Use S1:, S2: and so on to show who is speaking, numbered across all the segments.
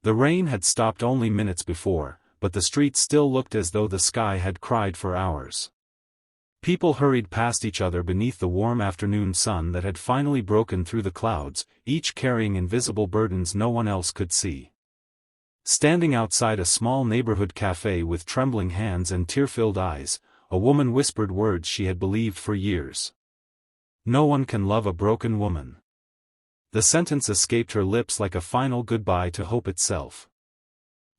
S1: The rain had stopped only minutes before, but the streets still looked as though the sky had cried for hours. People hurried past each other beneath the warm afternoon sun that had finally broken through the clouds, each carrying invisible burdens no one else could see. Standing outside a small neighborhood cafe with trembling hands and tear-filled eyes, a woman whispered words she had believed for years. "No one can love a broken woman." The sentence escaped her lips like a final goodbye to hope itself.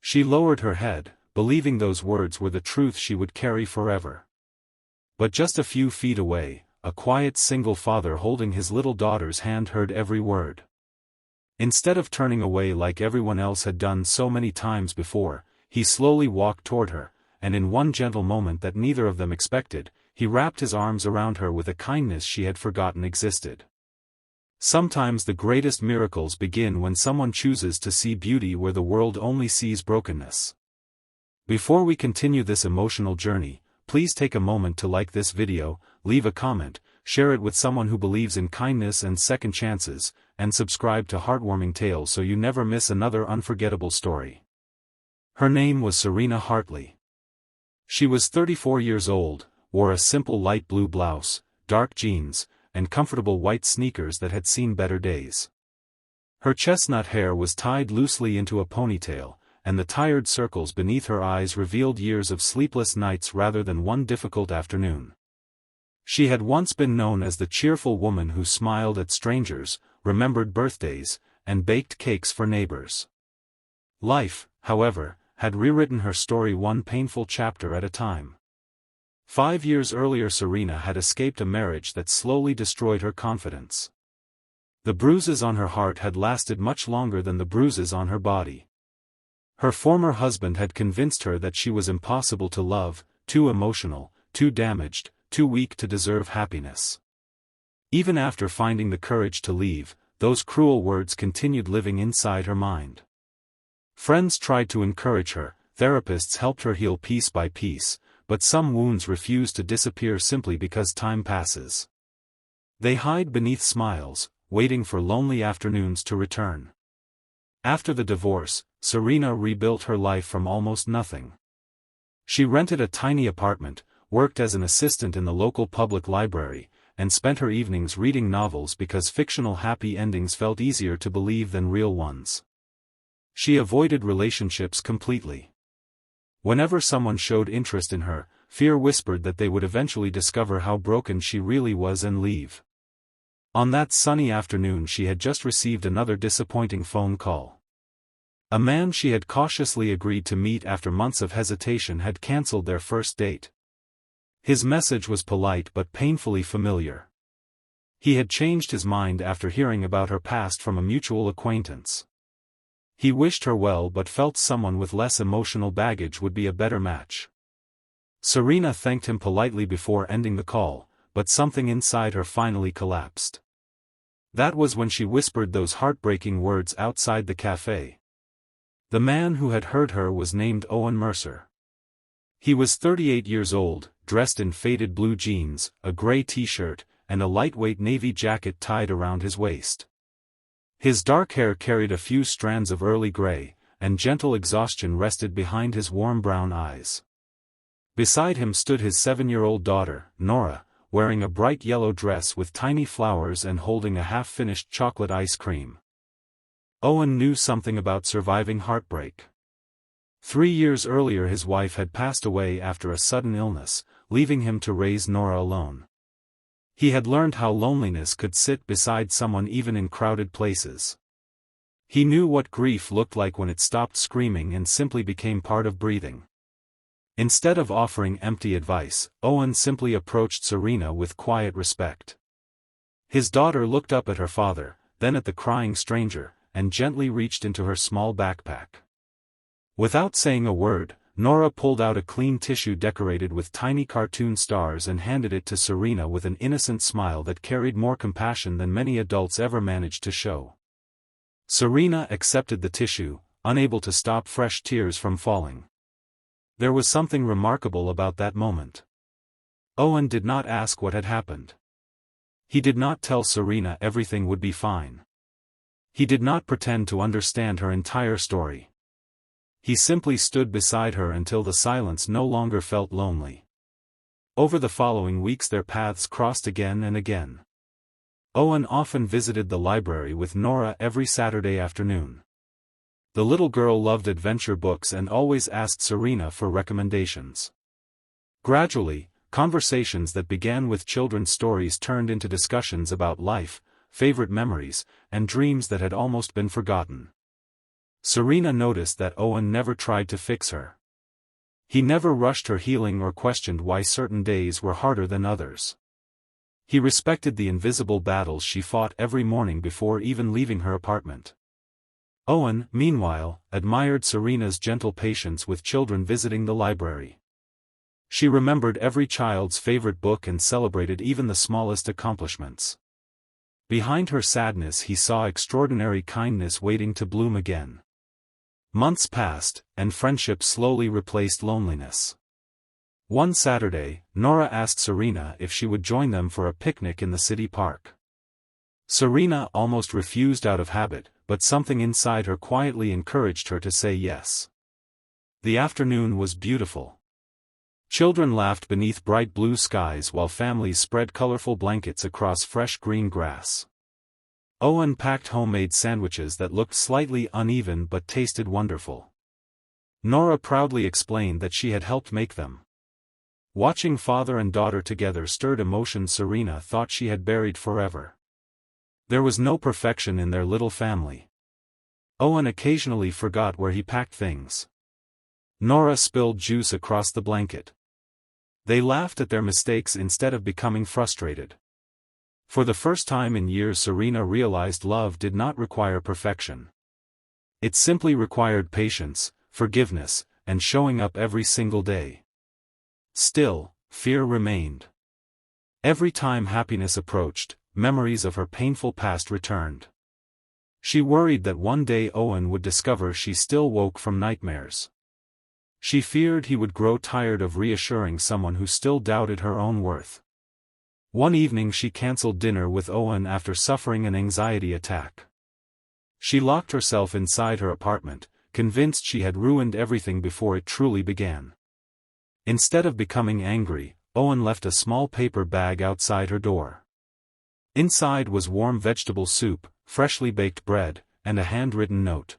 S1: She lowered her head, believing those words were the truth she would carry forever. But just a few feet away, a quiet single father holding his little daughter's hand heard every word. Instead of turning away like everyone else had done so many times before, he slowly walked toward her, and in one gentle moment that neither of them expected, he wrapped his arms around her with a kindness she had forgotten existed. Sometimes the greatest miracles begin when someone chooses to see beauty where the world only sees brokenness. Before we continue this emotional journey, please take a moment to like this video, leave a comment, share it with someone who believes in kindness and second chances, and subscribe to Heartwarming Tales so you never miss another unforgettable story. Her name was Serena Hartley. She was 34 years old, wore a simple light blue blouse, dark jeans, and comfortable white sneakers that had seen better days. Her chestnut hair was tied loosely into a ponytail, and the tired circles beneath her eyes revealed years of sleepless nights rather than one difficult afternoon. She had once been known as the cheerful woman who smiled at strangers, remembered birthdays, and baked cakes for neighbors. Life, however, had rewritten her story one painful chapter at a time. 5 years earlier Serena had escaped a marriage that slowly destroyed her confidence. The bruises on her heart had lasted much longer than the bruises on her body. Her former husband had convinced her that she was impossible to love, too emotional, too damaged, too weak to deserve happiness. Even after finding the courage to leave, those cruel words continued living inside her mind. Friends tried to encourage her, therapists helped her heal piece by piece, but some wounds refuse to disappear simply because time passes. They hide beneath smiles, waiting for lonely afternoons to return. After the divorce, Serena rebuilt her life from almost nothing. She rented a tiny apartment, worked as an assistant in the local public library, and spent her evenings reading novels because fictional happy endings felt easier to believe than real ones. She avoided relationships completely. Whenever someone showed interest in her, fear whispered that they would eventually discover how broken she really was and leave. On that sunny afternoon she had just received another disappointing phone call. A man she had cautiously agreed to meet after months of hesitation had cancelled their first date. His message was polite but painfully familiar. He had changed his mind after hearing about her past from a mutual acquaintance. He wished her well but felt someone with less emotional baggage would be a better match. Serena thanked him politely before ending the call, but something inside her finally collapsed. That was when she whispered those heartbreaking words outside the cafe. The man who had hurt her was named Owen Mercer. He was 38 years old, dressed in faded blue jeans, a gray t-shirt, and a lightweight navy jacket tied around his waist. His dark hair carried a few strands of early gray, and gentle exhaustion rested behind his warm brown eyes. Beside him stood his 7-year-old daughter, Nora, wearing a bright yellow dress with tiny flowers and holding a half-finished chocolate ice cream. Owen knew something about surviving heartbreak. 3 years earlier his wife had passed away after a sudden illness, leaving him to raise Nora alone. He had learned how loneliness could sit beside someone even in crowded places. He knew what grief looked like when it stopped screaming and simply became part of breathing. Instead of offering empty advice, Owen simply approached Serena with quiet respect. His daughter looked up at her father, then at the crying stranger, and gently reached into her small backpack. Without saying a word, Nora pulled out a clean tissue decorated with tiny cartoon stars and handed it to Serena with an innocent smile that carried more compassion than many adults ever managed to show. Serena accepted the tissue, unable to stop fresh tears from falling. There was something remarkable about that moment. Owen did not ask what had happened. He did not tell Serena everything would be fine. He did not pretend to understand her entire story. He simply stood beside her until the silence no longer felt lonely. Over the following weeks their paths crossed again and again. Owen often visited the library with Nora every Saturday afternoon. The little girl loved adventure books and always asked Serena for recommendations. Gradually, conversations that began with children's stories turned into discussions about life, favorite memories, and dreams that had almost been forgotten. Serena noticed that Owen never tried to fix her. He never rushed her healing or questioned why certain days were harder than others. He respected the invisible battles she fought every morning before even leaving her apartment. Owen, meanwhile, admired Serena's gentle patience with children visiting the library. She remembered every child's favorite book and celebrated even the smallest accomplishments. Behind her sadness he saw extraordinary kindness waiting to bloom again. Months passed, and friendship slowly replaced loneliness. One Saturday, Nora asked Serena if she would join them for a picnic in the city park. Serena almost refused out of habit, but something inside her quietly encouraged her to say yes. The afternoon was beautiful. Children laughed beneath bright blue skies while families spread colorful blankets across fresh green grass. Owen packed homemade sandwiches that looked slightly uneven but tasted wonderful. Nora proudly explained that she had helped make them. Watching father and daughter together stirred emotions Serena thought she had buried forever. There was no perfection in their little family. Owen occasionally forgot where he packed things. Nora spilled juice across the blanket. They laughed at their mistakes instead of becoming frustrated. For the first time in years Serena realized love did not require perfection. It simply required patience, forgiveness, and showing up every single day. Still, fear remained. Every time happiness approached, memories of her painful past returned. She worried that one day Owen would discover she still woke from nightmares. She feared he would grow tired of reassuring someone who still doubted her own worth. One evening she canceled dinner with Owen after suffering an anxiety attack. She locked herself inside her apartment, convinced she had ruined everything before it truly began. Instead of becoming angry, Owen left a small paper bag outside her door. Inside was warm vegetable soup, freshly baked bread, and a handwritten note.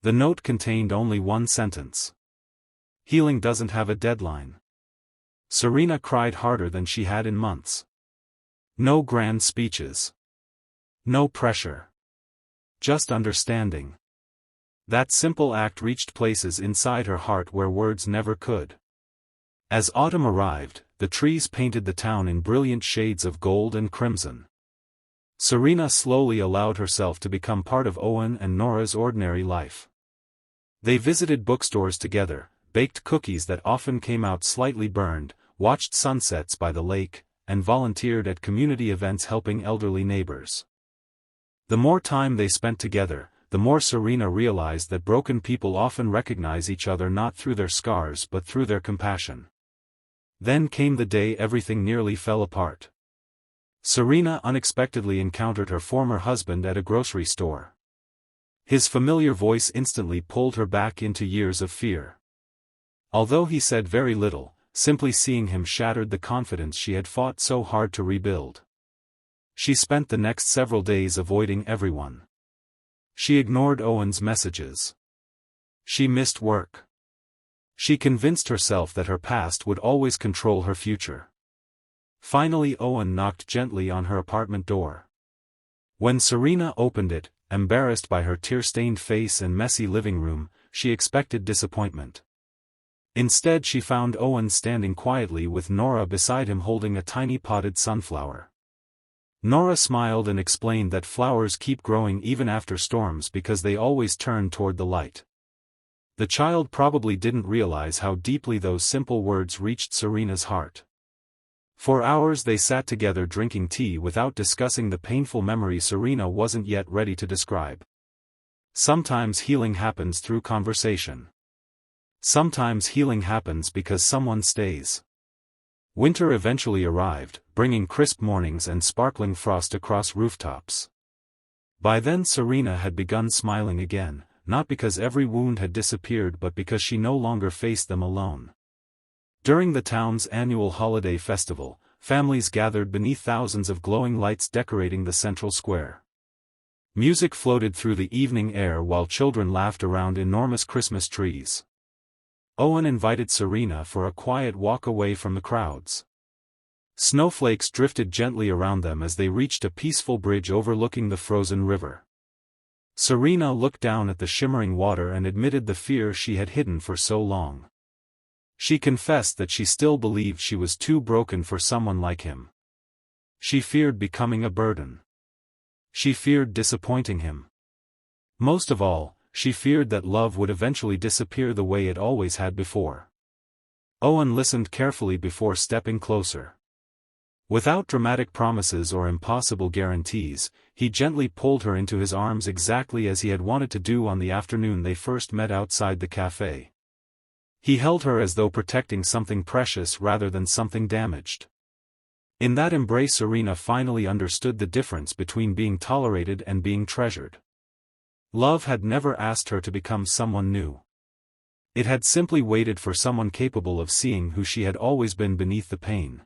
S1: The note contained only one sentence. "Healing doesn't have a deadline." Serena cried harder than she had in months. No grand speeches. No pressure. Just understanding. That simple act reached places inside her heart where words never could. As autumn arrived, the trees painted the town in brilliant shades of gold and crimson. Serena slowly allowed herself to become part of Owen and Nora's ordinary life. They visited bookstores together, baked cookies that often came out slightly burned, watched sunsets by the lake, and volunteered at community events helping elderly neighbors. The more time they spent together, the more Serena realized that broken people often recognize each other not through their scars but through their compassion. Then came the day everything nearly fell apart. Serena unexpectedly encountered her former husband at a grocery store. His familiar voice instantly pulled her back into years of fear. Although he said very little, simply seeing him shattered the confidence she had fought so hard to rebuild. She spent the next several days avoiding everyone. She ignored Owen's messages. She missed work. She convinced herself that her past would always control her future. Finally Owen knocked gently on her apartment door. When Serena opened it, embarrassed by her tear-stained face and messy living room, she expected disappointment. Instead she found Owen standing quietly with Nora beside him holding a tiny potted sunflower. Nora smiled and explained that flowers keep growing even after storms because they always turn toward the light. The child probably didn't realize how deeply those simple words reached Serena's heart. For hours they sat together drinking tea without discussing the painful memory Serena wasn't yet ready to describe. Sometimes healing happens through conversation. Sometimes healing happens because someone stays. Winter eventually arrived, bringing crisp mornings and sparkling frost across rooftops. By then Serena had begun smiling again, not because every wound had disappeared but because she no longer faced them alone. During the town's annual holiday festival, families gathered beneath thousands of glowing lights decorating the central square. Music floated through the evening air while children laughed around enormous Christmas trees. Owen invited Serena for a quiet walk away from the crowds. Snowflakes drifted gently around them as they reached a peaceful bridge overlooking the frozen river. Serena looked down at the shimmering water and admitted the fear she had hidden for so long. She confessed that she still believed she was too broken for someone like him. She feared becoming a burden. She feared disappointing him. Most of all, she feared that love would eventually disappear the way it always had before. Owen listened carefully before stepping closer. Without dramatic promises or impossible guarantees, he gently pulled her into his arms exactly as he had wanted to do on the afternoon they first met outside the cafe. He held her as though protecting something precious rather than something damaged. In that embrace, Serena finally understood the difference between being tolerated and being treasured. Love had never asked her to become someone new. It had simply waited for someone capable of seeing who she had always been beneath the pain.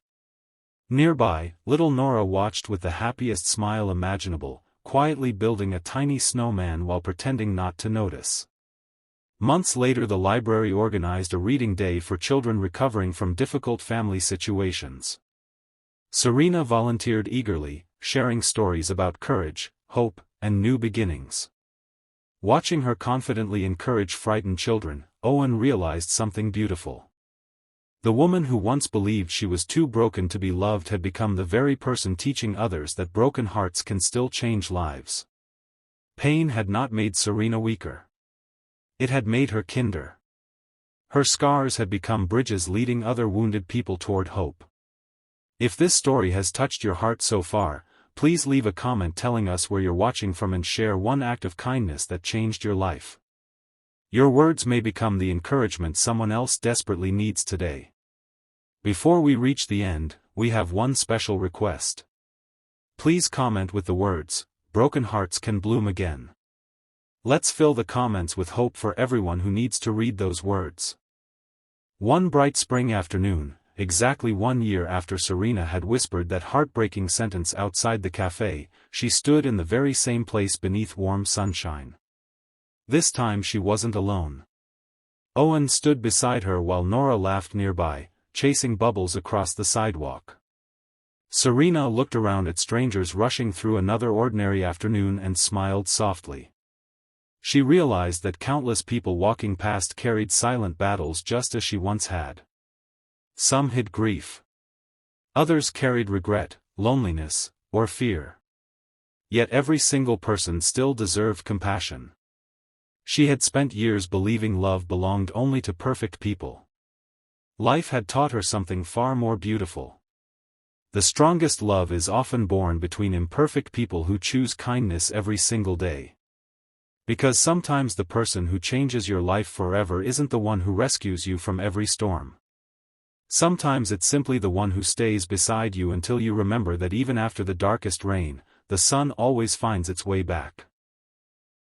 S1: Nearby, little Nora watched with the happiest smile imaginable, quietly building a tiny snowman while pretending not to notice. Months later, the library organized a reading day for children recovering from difficult family situations. Serena volunteered eagerly, sharing stories about courage, hope, and new beginnings. Watching her confidently encourage frightened children, Owen realized something beautiful. The woman who once believed she was too broken to be loved had become the very person teaching others that broken hearts can still change lives. Pain had not made Serena weaker. It had made her kinder. Her scars had become bridges leading other wounded people toward hope. If this story has touched your heart so far, please leave a comment telling us where you're watching from and share one act of kindness that changed your life. Your words may become the encouragement someone else desperately needs today. Before we reach the end, we have one special request. Please comment with the words, "Broken hearts can bloom again." Let's fill the comments with hope for everyone who needs to read those words. One bright spring afternoon, exactly 1 year after Serena had whispered that heartbreaking sentence outside the cafe, she stood in the very same place beneath warm sunshine. This time she wasn't alone. Owen stood beside her while Nora laughed nearby, chasing bubbles across the sidewalk. Serena looked around at strangers rushing through another ordinary afternoon and smiled softly. She realized that countless people walking past carried silent battles just as she once had. Some hid grief. Others carried regret, loneliness, or fear. Yet every single person still deserved compassion. She had spent years believing love belonged only to perfect people. Life had taught her something far more beautiful. The strongest love is often born between imperfect people who choose kindness every single day. Because sometimes the person who changes your life forever isn't the one who rescues you from every storm. Sometimes it's simply the one who stays beside you until you remember that even after the darkest rain, the sun always finds its way back.